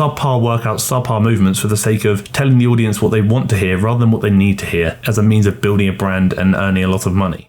subpar workouts, subpar movements for the sake of telling the audience what they want to hear rather than what they need to hear as a means of building a brand and earning a lot of money.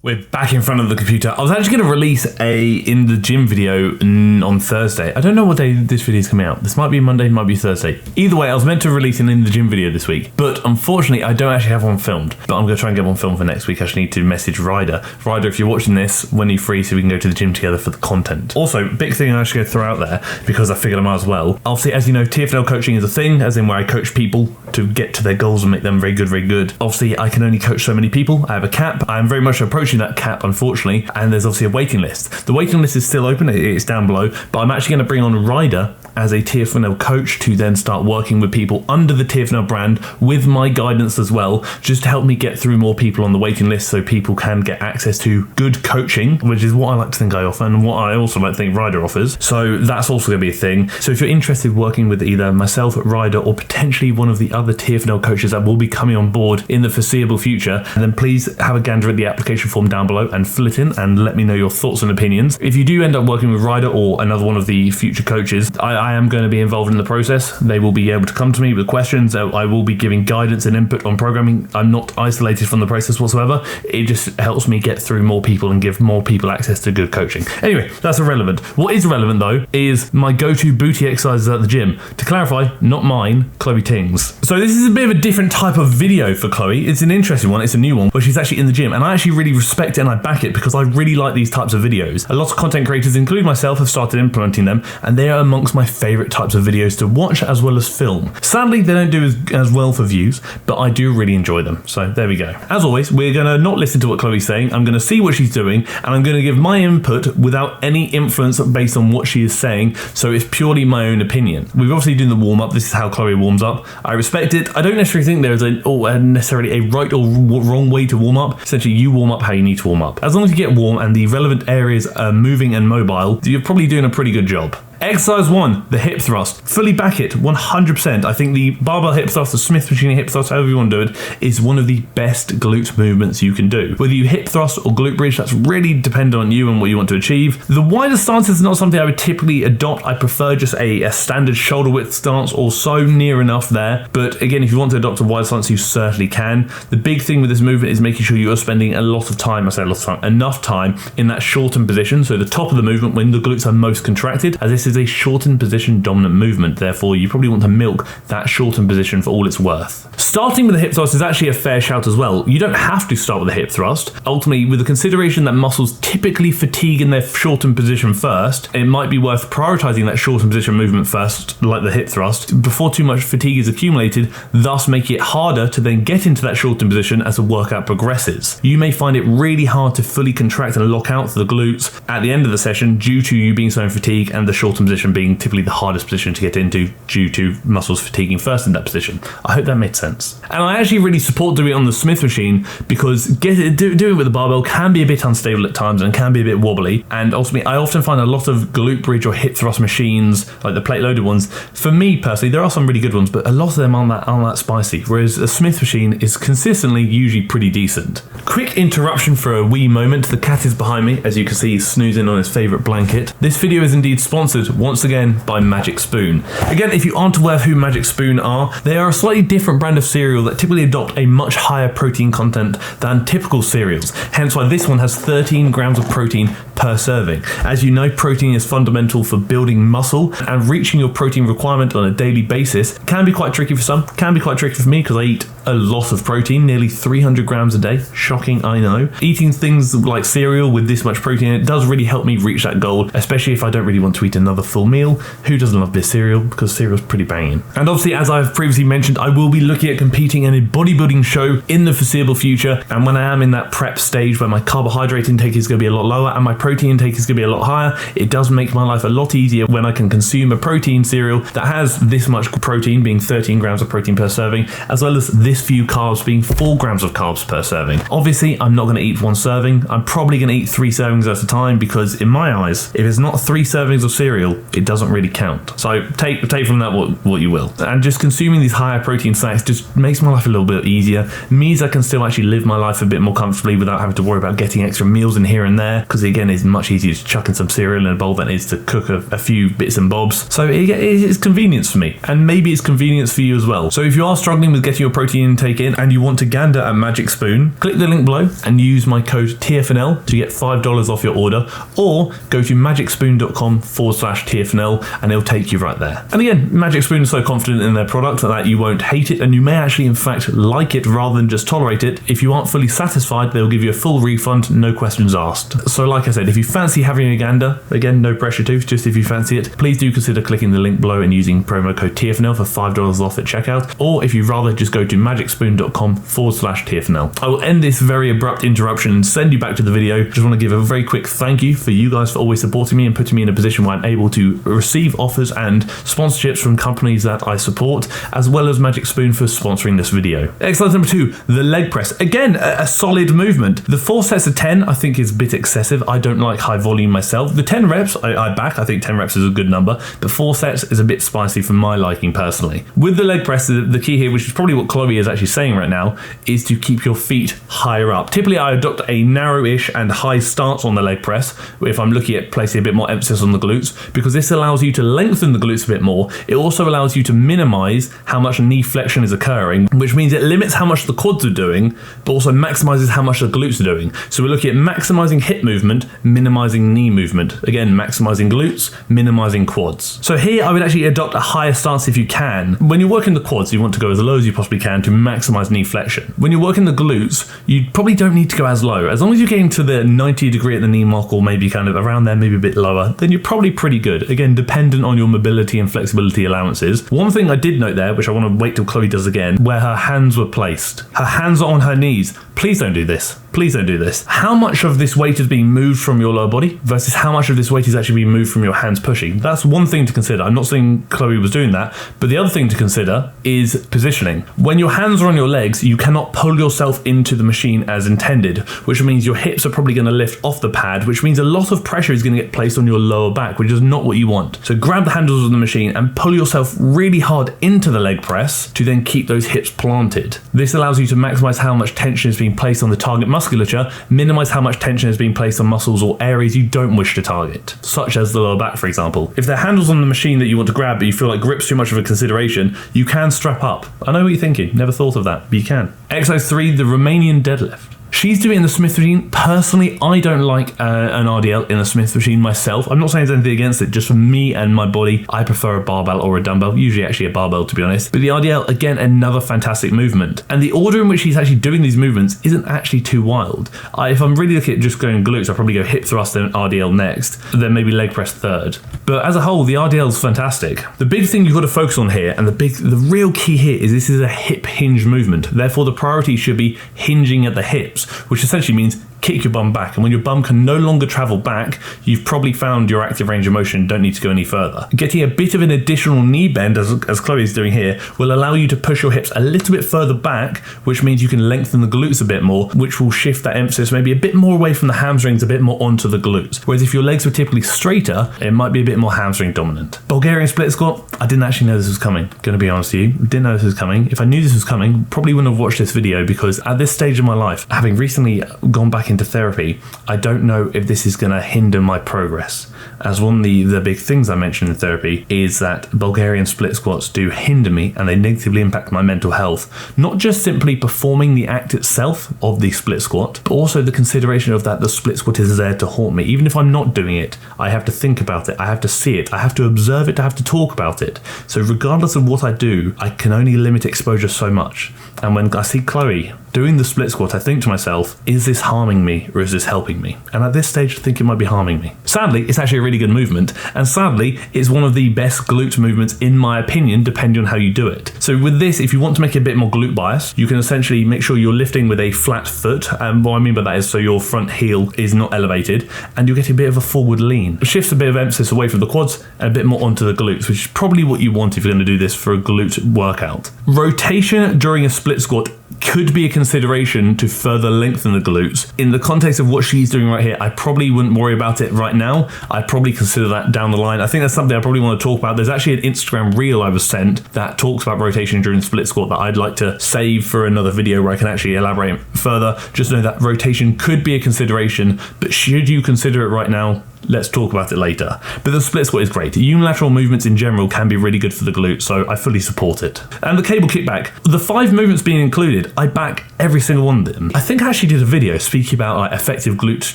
We're back in front of the computer. I was actually going to release a in the gym video on Thursday. I don't know what day this video is coming out. This might be Monday, might be Thursday. Either way, I was meant to release an in the gym video this week, but unfortunately I don't actually have one filmed. But I'm going to try and get one filmed for next week. I just need to message Ryder. Ryder, if you're watching this, when you're free so we can go to the gym together for the content. Also, big thing I should go throw out there, because I figured I might as well. Obviously, as you know, TFNL coaching is a thing, as in where I coach people to get to their goals and make them very good, very good. Obviously, I can only coach so many people. I have a cap. I am very much approaching that cap, unfortunately, and there's obviously a waiting list. The waiting list is still open, it's down below, but I'm actually going to bring on Ryder as a TFNL coach to then start working with people under the TFNL brand with my guidance as well, just to help me get through more people on the waiting list so people can get access to good coaching, which is what I like to think I offer and what I also like to think Ryder offers. So that's also going to be a thing. So if you're interested in working with either myself, Ryder, or potentially one of the other TFNL coaches that will be coming on board in the foreseeable future, then please have a gander at the application form down below and fill it in and let me know your thoughts and opinions. If you do end up working with Ryder or another one of the future coaches, I am going to be involved in the process. They will be able to come to me with questions. I will be giving guidance and input on programming. I'm not isolated from the process whatsoever. It just helps me get through more people and give more people access to good coaching. Anyway, that's irrelevant. What is relevant though is my go-to booty exercises at the gym. To clarify, not mine, Chloe Ting's. So this is a bit of a different type of video for Chloe. It's an interesting one. It's a new one where she's actually in the gym, and I actually really respect it and I back it because I really like these types of videos. A lot of content creators, including myself, have started implementing them, and they are amongst my favorite types of videos to watch as well as film. Sadly, they don't do as well for views, but I do really enjoy them. So there we go. As always, we're going to not listen to what Chloe's saying. I'm going to see what she's doing, and I'm going to give my input without any influence based on what she is saying. So it's purely my own opinion. We've obviously done the warm up. This is how Chloe warms up. I respect it. I don't necessarily think there's necessarily a right or wrong way to warm up. Essentially, you warm up how you need to warm up. As long as you get warm and the relevant areas are moving and mobile, you're probably doing a pretty good job. Exercise 1, the hip thrust. Fully back it, 100%. I think the barbell hip thrust, the Smith machine hip thrust, however you want to do it, is one of the best glute movements you can do. Whether you hip thrust or glute bridge, that's really dependent on you and what you want to achieve. The wider stance is not something I would typically adopt. I prefer just a standard shoulder width stance or so, near enough there. But again, if you want to adopt a wider stance, you certainly can. The big thing with this movement is making sure you are spending a lot of time, I say a lot of time, enough time in that shortened position. So the top of the movement when the glutes are most contracted, as this is a shortened position dominant movement. Therefore, you probably want to milk that shortened position for all it's worth. Starting with the hip thrust is actually a fair shout as well. You don't have to start with the hip thrust. Ultimately, with the consideration that muscles typically fatigue in their shortened position first, it might be worth prioritizing that shortened position movement first, like the hip thrust, before too much fatigue is accumulated, thus making it harder to then get into that shortened position as the workout progresses. You may find it really hard to fully contract and lock out the glutes at the end of the session due to you being so in fatigue and the shortened position being typically the hardest position to get into due to muscles fatiguing first in that position. I hope that made sense. And I actually really support doing it on the Smith machine because doing it with the barbell can be a bit unstable at times and can be a bit wobbly. And ultimately, I often find a lot of glute bridge or hip thrust machines, like the plate loaded ones, for me personally, there are some really good ones, but a lot of them aren't that spicy. Whereas a Smith machine is consistently usually pretty decent. Quick interruption for a wee moment. The cat is behind me. As you can see, he's snoozing on his favorite blanket. This video is indeed sponsored once again by Magic Spoon. Again, if you aren't aware of who Magic Spoon are, they are a slightly different brand of cereal that typically adopt a much higher protein content than typical cereals, hence why this one has 13 grams of protein per serving. As you know, protein is fundamental for building muscle, and reaching your protein requirement on a daily basis can be quite tricky for some, can be quite tricky for me because I eat a lot of protein, nearly 300 grams a day. Shocking, I know. Eating things like cereal with this much protein, it does really help me reach that goal, especially if I don't really want to eat another full meal. Who doesn't love this cereal? Because cereal's pretty banging. And obviously, as I've previously mentioned, I will be looking at competing in a bodybuilding show in the foreseeable future. And when I am in that prep stage where my carbohydrate intake is going to be a lot lower and my protein intake is going to be a lot higher, it does make my life a lot easier when I can consume a protein cereal that has this much protein, being 13 grams of protein per serving, as well as this highest few carbs being 4 grams of carbs per serving. Obviously, I'm not going to eat 1 serving. I'm probably going to eat 3 servings at a time because in my eyes, if it's not 3 servings of cereal, it doesn't really count. So take from that what you will. And just consuming these higher protein snacks just makes my life a little bit easier. Means I can still actually live my life a bit more comfortably without having to worry about getting extra meals in here and there, because again, it's much easier to chuck in some cereal in a bowl than it is to cook a few bits and bobs. So it's convenience for me, and maybe it's convenience for you as well. So if you are struggling with getting your protein intake in and you want to gander at Magic Spoon, click the link below and use my code TFNL to get $5 off your order, or go to magicspoon.com/TFNL and it'll take you right there. And again, Magic Spoon is so confident in their product that you won't hate it, and you may actually in fact like it rather than just tolerate it. If you aren't fully satisfied, they'll give you a full refund, no questions asked. So like I said, if you fancy having a gander, again, no pressure to, just if you fancy it, please do consider clicking the link below and using promo code TFNL for $5 off at checkout, or if you'd rather, just go to magicspoon.com/TFNL. I will end this very abrupt interruption and send you back to the video. Just want to give a very quick thank you for you guys for always supporting me and putting me in a position where I'm able to receive offers and sponsorships from companies that I support, as well as Magic Spoon for sponsoring this video. Exercise number 2, the leg press. Again, a solid movement. The 4 sets of 10 I think is a bit excessive. I don't like high volume myself. The 10 reps I back. I think 10 reps is a good number, but 4 sets is a bit spicy for my liking personally. With the leg press, the key here, which is probably what Chloe is actually saying right now, is to keep your feet higher up. Typically I adopt a narrow-ish and high stance on the leg press if I'm looking at placing a bit more emphasis on the glutes, because this allows you to lengthen the glutes a bit more. It also allows you to minimize how much knee flexion is occurring, which means it limits how much the quads are doing, but also maximizes how much the glutes are doing. So we're looking at maximizing hip movement, minimizing knee movement. Again, maximizing glutes, minimizing quads. So here I would actually adopt a higher stance if you can. When you're working the quads, you want to go as low as you possibly can to maximize knee flexion. When you're working the glutes, you probably don't need to go as low. As long as you're getting to the 90 degree at the knee mark, or maybe kind of around there, maybe a bit lower, then you're probably pretty good. Again, dependent on your mobility and flexibility allowances. One thing I did note there, which I want to wait till Chloe does again, where her hands were placed. Her hands are on her knees. Please don't do this. Please don't do this. How much of this weight is being moved from your lower body versus how much of this weight is actually being moved from your hands pushing? That's one thing to consider. I'm not saying Chloe was doing that, but the other thing to consider is positioning. When your hands are on your legs, you cannot pull yourself into the machine as intended, which means your hips are probably going to lift off the pad, which means a lot of pressure is going to get placed on your lower back, which is not what you want. So grab the handles of the machine and pull yourself really hard into the leg press to then keep those hips planted. This allows you to maximize how much tension is being placed on the target musculature, minimize how much tension is being placed on muscles or areas you don't wish to target, such as the lower back, for example. If there are handles on the machine that you want to grab but you feel like grip's too much of a consideration, you can strap up. I know what you're thinking, never thought of that, but you can. Exercise 3, the Romanian deadlift. She's doing it in the Smith machine. Personally, I don't like an RDL in a Smith machine myself. I'm not saying there's anything against it, just for me and my body, I prefer a barbell or a dumbbell, usually actually a barbell to be honest. But the RDL, again, another fantastic movement. And the order in which she's actually doing these movements isn't actually too wild. If I'm really looking at just going glutes, I'll probably go hip thrust, then RDL next, then maybe leg press third. But as a whole, the RDL is fantastic. The big thing you've got to focus on here, and the real key here, is this is a hip hinge movement. Therefore, the priority should be hinging at the hips, which essentially means kick your bum back, and when your bum can no longer travel back, you've probably found your active range of motion, don't need to go any further. Getting a bit of an additional knee bend, as Chloe is doing here, will allow you to push your hips a little bit further back, which means you can lengthen the glutes a bit more, which will shift that emphasis maybe a bit more away from the hamstrings, a bit more onto the glutes. Whereas if your legs were typically straighter, it might be a bit more hamstring dominant. Bulgarian split squat, I didn't actually know this was coming, gonna be honest with you. Didn't know this was coming. If I knew this was coming, probably wouldn't have watched this video, because at this stage of my life, having recently gone back into therapy, I don't know if this is going to hinder my progress. As one of the big things I mentioned in therapy is that Bulgarian split squats do hinder me, and they negatively impact my mental health. Not just simply performing the act itself of the split squat, but also the consideration of that the split squat is there to haunt me. Even if I'm not doing it, I have to think about it, I have to see it, I have to observe it, I have to talk about it. So regardless of what I do, I can only limit exposure so much. And when I see Chloe doing the split squat, I think to myself, is this harming me or is this helping me? And at this stage, I think it might be harming me. Sadly, it's actually a really good movement, and sadly, it's one of the best glute movements in my opinion, depending on how you do it. So with this, if you want to make it a bit more glute bias, you can essentially make sure you're lifting with a flat foot, and what I mean by that is so your front heel is not elevated, and you'll get a bit of a forward lean. It shifts a bit of emphasis away from the quads and a bit more onto the glutes, which is probably what you want if you're going to do this for a glute workout. Rotation during a split squat could be a consideration to further lengthen the glutes. In the context of what she's doing right here, I probably wouldn't worry about it right now. I'd probably consider that down the line. I think that's something I probably want to talk about. There's actually an Instagram reel I was sent that talks about rotation during split squat that I'd like to save for another video where I can actually elaborate further. Just know that rotation could be a consideration, but should you consider it right now? Let's talk about it later. But the split squat is great. Unilateral movements in general can be really good for the glute, so I fully support it. And the cable kickback, the 5 movements being included, I back every single one of them. I think I actually did a video speaking about like effective glute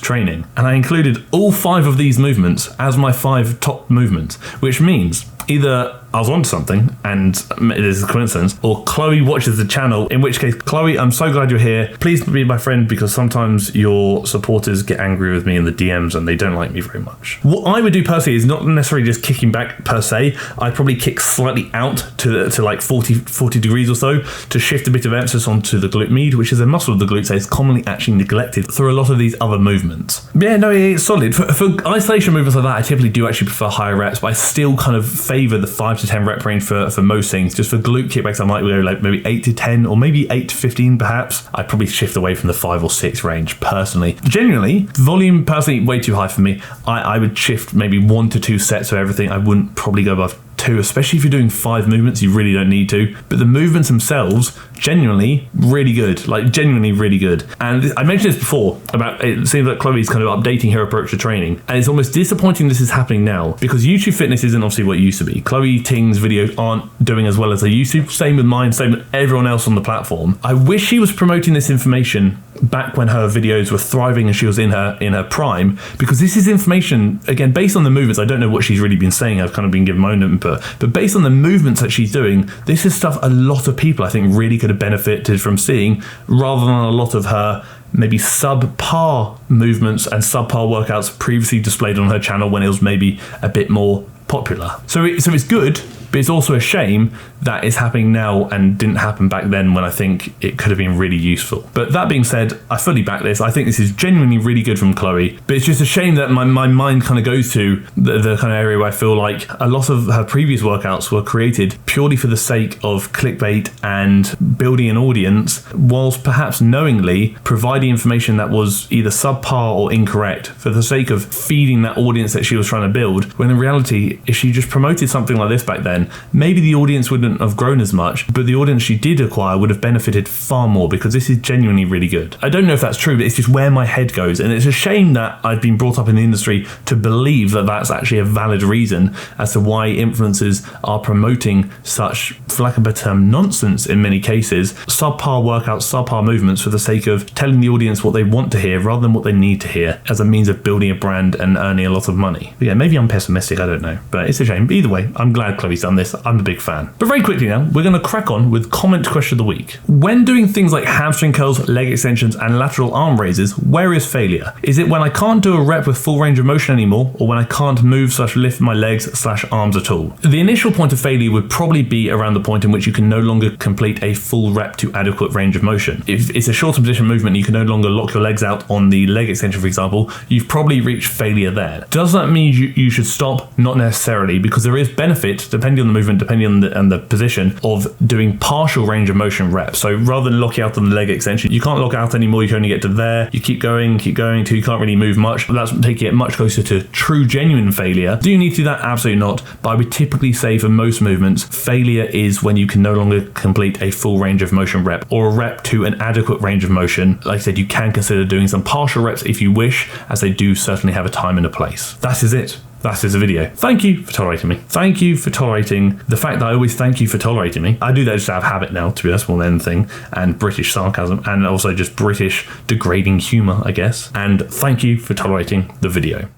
training, and I included all 5 of these movements as my 5 top movements, which means either I was onto something and it is a coincidence, or Chloe watches the channel, in which case, Chloe, I'm so glad you're here. Please be my friend, because sometimes your supporters get angry with me in the DMs and they don't like me very much. What I would do personally is not necessarily just kicking back per se. I'd probably kick slightly out to like 40 degrees or so to shift a bit of emphasis onto the glute med, which is a muscle of the glute that is commonly actually neglected through a lot of these other movements. But yeah, no, it's solid. For isolation movements like that, I typically do actually prefer higher reps, but I still kind of favor the 5 to 10 rep range for most things. Just for glute kickbacks, I might go like maybe 8 to 10 or maybe 8 to 15 perhaps. I'd probably shift away from the 5 or 6 range personally. Generally, volume personally way too high for me. I would shift maybe 1 to 2 sets of everything. I wouldn't probably go above 2, especially if you're doing 5 movements. You really don't need to. But the movements themselves, genuinely really good, like genuinely really good. And I mentioned this before about it seems like Chloe's kind of updating her approach to training, and it's almost disappointing this is happening now because YouTube fitness isn't obviously what it used to be. Chloe Ting's videos aren't doing as well as they used to. Same with mine, same with everyone else on the platform. I wish she was promoting this information back when her videos were thriving and she was in her prime, because this is information, again, based on the movements. I don't know what she's really been saying. I've kind of been giving my own input, but based on the movements that she's doing, this is stuff a lot of people I think really could have benefited from seeing, rather than a lot of her maybe subpar movements and subpar workouts previously displayed on her channel when it was maybe a bit more popular. So it's good, but it's also a shame that it's happening now and didn't happen back then when I think it could have been really useful. But that being said, I fully back this. I think this is genuinely really good from Chloe, but it's just a shame that my mind kind of goes to the kind of area where I feel like a lot of her previous workouts were created purely for the sake of clickbait and building an audience, whilst perhaps knowingly providing information that was either subpar or incorrect for the sake of feeding that audience that she was trying to build, when in reality, if she just promoted something like this back then, maybe the audience wouldn't have grown as much, but the audience she did acquire would have benefited far more, because this is genuinely really good. I don't know if that's true, but it's just where my head goes, and it's a shame that I've been brought up in the industry to believe that that's actually a valid reason as to why influencers are promoting such, for lack of a better term, nonsense in many cases, subpar workouts, subpar movements for the sake of telling the audience what they want to hear rather than what they need to hear as a means of building a brand and earning a lot of money. But yeah, maybe I'm pessimistic, I don't know, but it's a shame. Either way, I'm glad Chloe's done this. I'm a big fan. But very quickly now, we're going to crack on with comment question of the week. When doing things like hamstring curls, leg extensions, and lateral arm raises, where is failure? Is it when I can't do a rep with full range of motion anymore, or when I can't move/lift my legs/arms at all? The initial point of failure would probably be around the point in which you can no longer complete a full rep to adequate range of motion. If it's a shorter position movement, you can no longer lock your legs out on the leg extension, for example, you've probably reached failure there. Does that mean you should stop? Not necessarily, because there is benefit, depending on the movement, depending on the position, of doing partial range of motion reps. So rather than locking out on the leg extension, you can't lock out anymore, you can only get to there, you keep going till you can't really move much. That's taking it much closer to true genuine failure. Do you need to do that? Absolutely not. But I would typically say for most movements, failure is when you can no longer complete a full range of motion rep, or a rep to an adequate range of motion. Like I said, you can consider doing some partial reps if you wish, as they do certainly have a time and a place. That is it. That is the video. Thank you for tolerating me. Thank you for tolerating the fact that I always thank you for tolerating me. I do that just out of habit now, to be honest, more than anything, and British sarcasm, and also just British degrading humour, I guess. And thank you for tolerating the video.